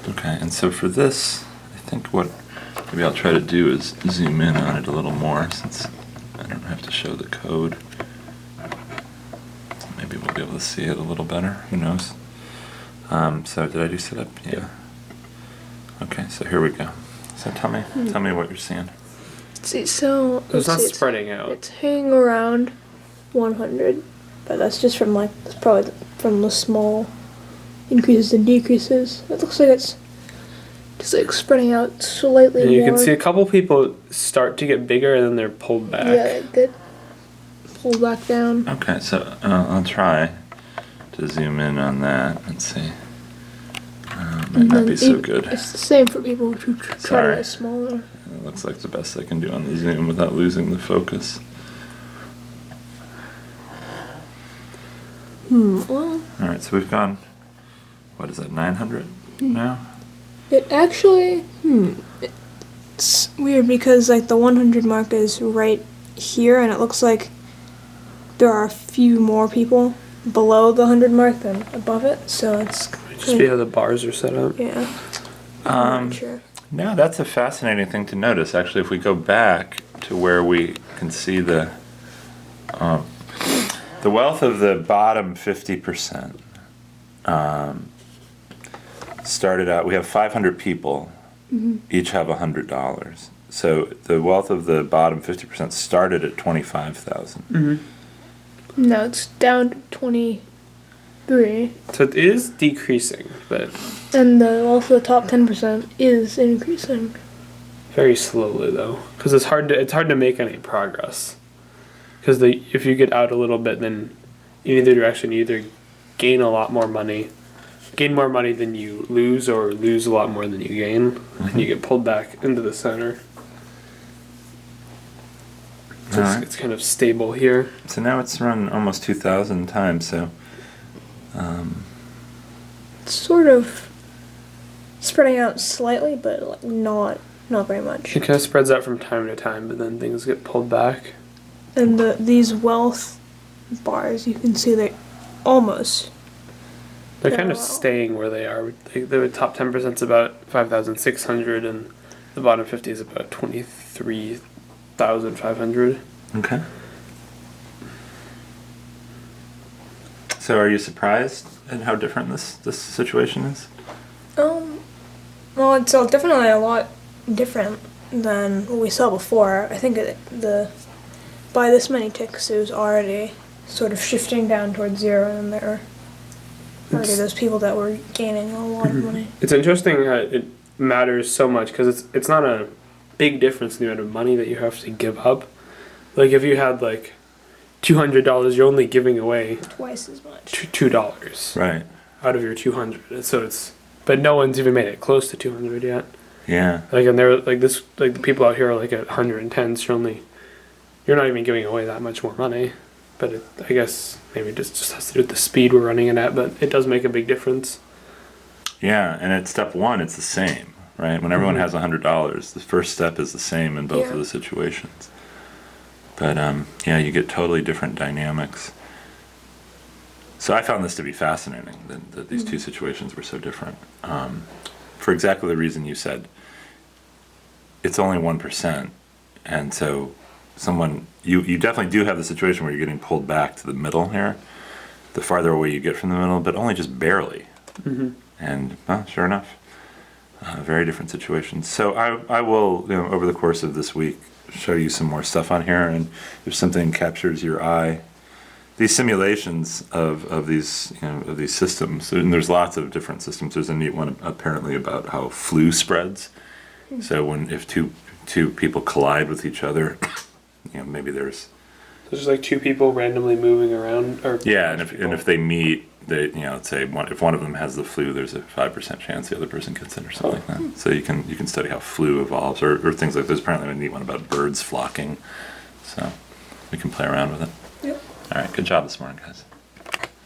Okay, and so for this, I think what maybe I'll try to do is zoom in on it a little more since I don't have to show the code. Maybe we'll be able to see it a little better, who knows. So did I do setup? Yeah. Okay, so here we go. So tell me what you're seeing. See, so it's not spreading out. It's hanging around 100, but that's just from that's probably from the small increases and decreases. It looks like it's just spreading out slightly more. You can see a couple people start to get bigger and then they're pulled back. Yeah, it did pull back down. Okay, so I'll try to zoom in on that and see. Might not be so good. It's the same for people who try to get smaller. It looks like the best I can do on the zoom without losing the focus. Well. Alright, so we've gone, what is that, 900 now? It actually, it's weird because the 100 mark is right here, and it looks like there are a few more people below the 100 mark than above it, so it's just be how the bars are set up. Yeah. I'm not sure. No, that's a fascinating thing to notice. Actually, if we go back to where we can see the wealth of the bottom 50%, started out, we have 500 people, each have $100. So the wealth of the bottom 50% started at 25,000. No, it's down to 23. So it is decreasing, but... And the wealth of the top 10% is increasing. Very slowly, though. Because it's hard to make any progress. Because if you get out a little bit, then in either direction, you either gain a lot more money, gain more money than you lose, or lose a lot more than you gain, and you get pulled back into the center. So it's kind of stable here. So now it's run almost 2,000 times, so... It's sort of spreading out slightly, but not very much. It kind of spreads out from time to time, but then things get pulled back. And these wealth bars, you can see they almost... They're kind of staying where they are. The top 10% is about 5,600, and the bottom 50 is about 23,500. Okay. So are you surprised at how different this situation is? Well, it's definitely a lot different than what we saw before. I think by this many ticks, it was already sort of shifting down towards zero, and there are already those people that were gaining a lot of money. It's interesting how it matters so much, because it's not a big difference in the amount of money that you have to give up. Like, if you had, $200, you're only giving away... twice as much. $2. Right. Out of your 200. So but no one's even made it close to 200 yet. Yeah. And they're, the people out here are, at 110, so you're not even giving away that much more money. But I guess maybe it just has to do with the speed we're running it at, but it does make a big difference. Yeah, and at step one, it's the same, right? When everyone has $100, the first step is the same in both of the situations. But, you get totally different dynamics. So I found this to be fascinating, that these two situations were so different. For exactly the reason you said. It's only 1%, and so you definitely do have the situation where you're getting pulled back to the middle here, the farther away you get from the middle, but only just barely. And sure enough, very different situations. So I will, over the course of this week, show you some more stuff on here, and if something captures your eye, these simulations of these systems, and there's lots of different systems. There's a neat one apparently about how flu spreads. So if two people collide with each other, maybe there's two people randomly moving around, or and if they meet, let's say if one of them has the flu, there's a 5% chance the other person gets it or something like that. So you can study how flu evolves, or things like there's apparently a neat one about birds flocking. So we can play around with it. Yep. All right, good job this morning, guys.